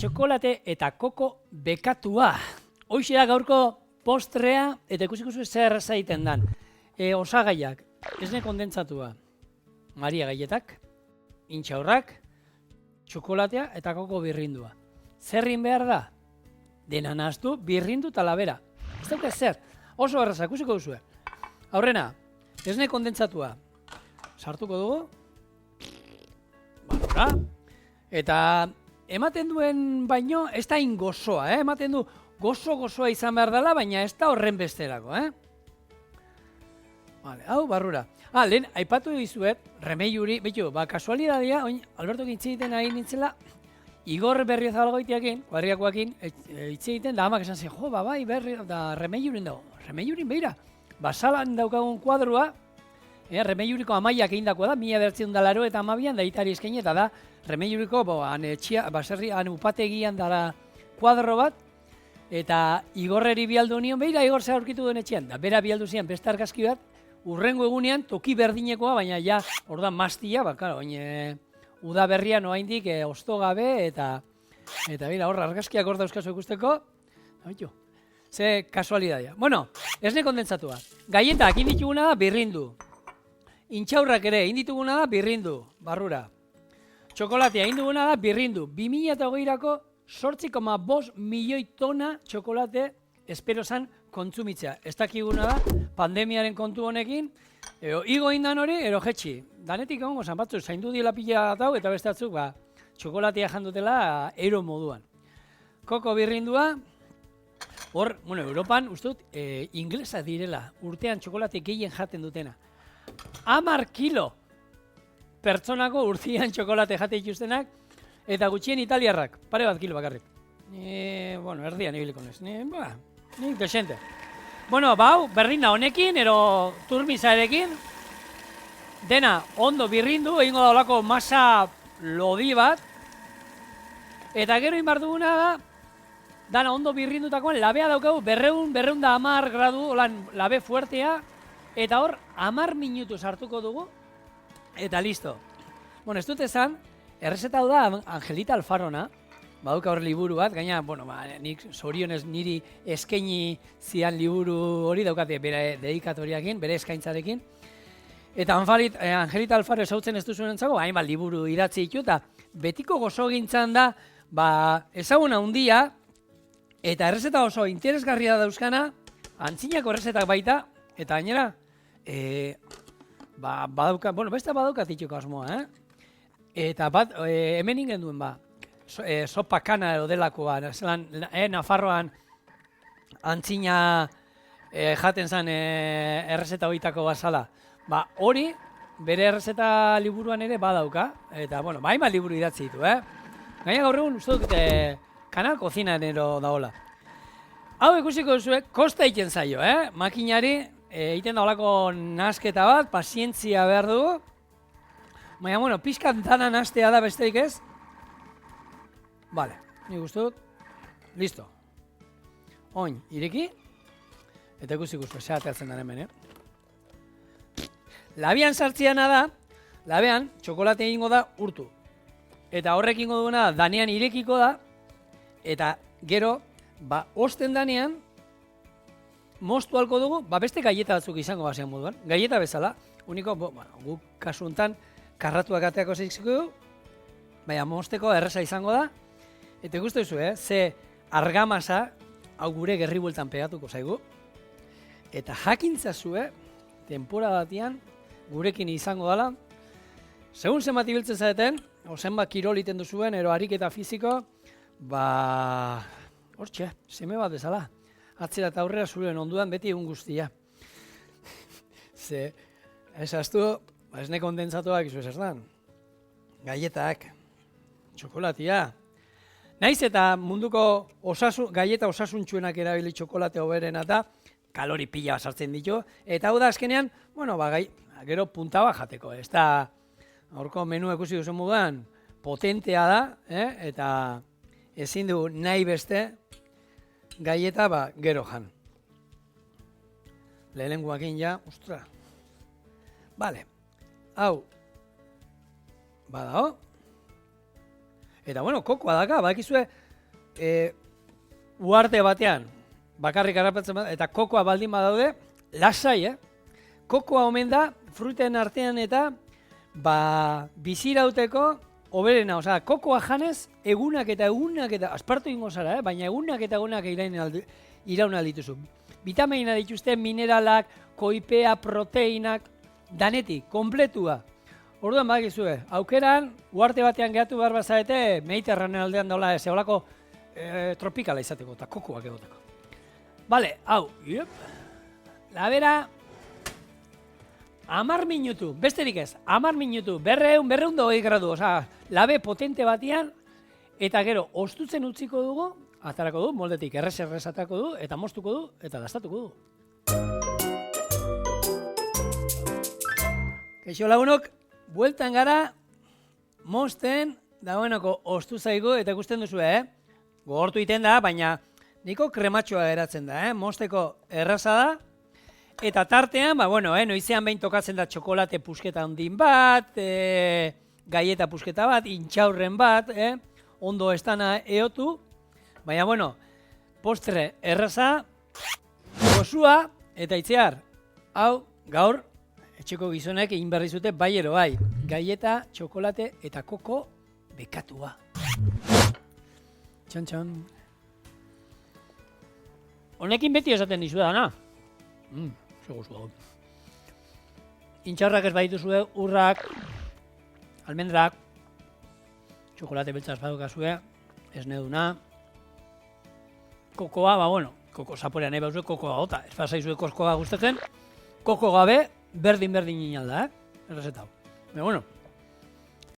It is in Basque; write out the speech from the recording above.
Txokolate eta koko bekatua. Hoxe da gaurko postrea eta ikusiko zuen zer zaiten dan. Osagaiak, esne kondentsatua, Maria gaietak, intxaurrak, txokolatea eta koko birrindua. Zerrin behar da? Dena nahaztu, birrindu eta labera. Ez dauka zer, oso erraza, ikusiko duzue. Aurrena, esne kondentsatua. Sartuko dugu. Barora. Eta ematen duen baino, ez da ingozoa, ematen du gozoa izan behar dela, baina ez da horren besterako, Vale, hau, barrura. Lehen, aipatu dizuet, remeiuri, behitu, kasualidadia, oin, Alberto egiten ari nintzela, Igor Berriozabalagoitiakin, kuadriakoakin, hitz egiten, da amak esan zen, jo, bai, da remeiurin dago, remeiurin behira, salan daukagun kuadrua, remeiuriko amaiak egindakoa da, 1982an da itari eskaini, eta da, remeiuriko, han upategian dara kuadro bat, eta Igorreri bialdu nion, behira Igor zer aurkitu duen etxean, da bera bialdu zian beste argazki bat, urrengo egunean toki berdinekoa, baina ja, ordan mastia, uda berrian oaindik osto gabe, eta bera hor argazkiak hor dauzkazu ikusteko, ze kasualidadia. Bueno, esne kondentsatua. Gaietak indituguna da birrindu. Intxaurrak ere indituguna da birrindu, barrura. Txokolatea induguna da birrindu. 2008erako 8,5 milioi tona txokolate espero zan kontsumitzea. Ez dakiguna da, pandemiaren kontu honekin, igo indan hori, ero jetxi. Danetik egongo zan batzuk, zaindu dila pila dau, eta beste batzuk, txokolatea jandutela ero moduan. Koko birrindua, hor, Europan, ustut, inglesa direla, urtean txokolate gehien jaten dutena. 10 kilo pertsonako urtean txokolate jate ikustenak, eta gutxien italiarrak, pare bat kilo bakarrik. Erdian ibiliko nez. Nik desente. Bau, berrinda honekin, ero turmizarekin, dena ondo birrindu, egingo da olako masa lodi bat, eta gero inbar duguna da, dana ondo birrindutakoan, labea daukagu, 210 gradu, olan labe fuertea, eta hor, 10 minutu sartuko dugu, eta listo. Ez dut esan, errezeta da Angelita Alfarona, baduka hor liburu bat, gaina, nik zorionez niri eskaini zian liburu hori daukate bere dedikatoriakin, bere eskaintzarekin. Eta Angelita Alfaro ezautzen ez duzuen entzako, hainbat liburu idatzi ditu, eta betiko gozo gintzan da, ezaguna handia, eta errezeta oso interesgarria dauzkana, antzinako errezetak baita, eta gainera, beste badaukat itxuko asmoa, Eta hemen ingen duen sopa kana edo delakoa, Nafarroan antzina jaten zen errezeta horietako bazala. Hori, bere errezeta liburuan ere badauka, eta hainbat liburu idatzi ditu, Gaina gaur egun uste dut kanal kozinan ero daola. Hau ikusiko duzuek, kosta egiten zaio, Makinari, egiten da olako nasketa bat, pazientzia behar dugu. Baina, pixkat dana nastea da besterik ez. Bale, nik uste dut. Listo. Oin, ireki. Eta ikusiko zuen, zehateatzen da hemen, Labean sartziana da, labean, txokolate egingo da urtu. Eta horrek ingo duena da, danean irekiko da, eta gero, osten danean, moztu halko dugu, beste gaieta batzuk izango basean moduan. Gaieta bezala, uniko, guk kasu honetan, karratuak ateako zeiziko du, baina mozteko erresa izango da, eta ikusten duzu, ze argamasa, hau gure gerri bueltan pegatuko zaigu, eta jakintzazue, temporada batian, gurekin izango dela, segun zenbat ibiltzen zaeten, zenbat kirol iten duzuen, ero ariketa fiziko, hortxe, seme bat bezala, atzera eta aurrera zuen onduan beti egun guztia. Ze, esaztu, esne kondentsatuak izu esaztan, gaietak, txokolatia. Naiz eta munduko gaieta osasuntxuenak erabili txokolate hoberena eta kalori pila sartzen ditu. Eta hau da azkenean, gero punta bat jateko. Ez da, aurko menua ikusi duzen moduan, potentea da, eta ezin du nahi beste gaieta gero jan. Lehenengoakin ja, ostra. Bale, hau, badao. Eta, kokoa daka, bakizue, uarte batean, bakarrik harrapatzen bat, eta kokoa baldin badaude, lasai, Kokoa omen da, fruten artean eta bizirauteko oberena, osea, kokoa janez, egunak eta aspartu ingo zara, baina egunak eta egunak iraun aldituzu. Vitamina dituzte, mineralak, koipea, proteinak, danetik, kompletua. Orduan badakizue, aukeran, uarte batean gehatu behar bazarete, Mediterranean aldean daula zeolako tropikala izateko, eta kokoak egoteko. Bale, hau, labera, 10 minutu, besterik ez, 10 minutu, 220 gradu, osea, labe potente batean, eta gero, ostutzen utziko dugu, atarako du, moldetik errez atako du, eta moztuko du, eta dastatuko du. Kaixo lagunok, bueltan gara, mozten, dagoenako ostu zaigu, eta ikusten duzu, Gogortu iten da, baina niko krematxoa geratzen da, mozteko erraza da, eta tartean, noizean behin tokatzen da txokolate pusketa ondin bat, gaieta pusketa bat, intxaurren bat, ondo estana eotu, baina, postre erraza, gozua, eta itzear, hau, gaur, etxeko gizonek egin berri zute bai ero bai, gaieta, txokolate eta koko bekatua. Txan, txan. Honekin beti esaten dizu da, na? Seguzua. Intxaurrak ez badituzue, urrak, almendrak, txokolate beltza ez badukazue, esneduna, kokoa, koko zaporean nahi bauzue, kokoa gota. Ez bazaizue kokoa gustatzen, koko gabe, berdin inalda, errezetau. Baina,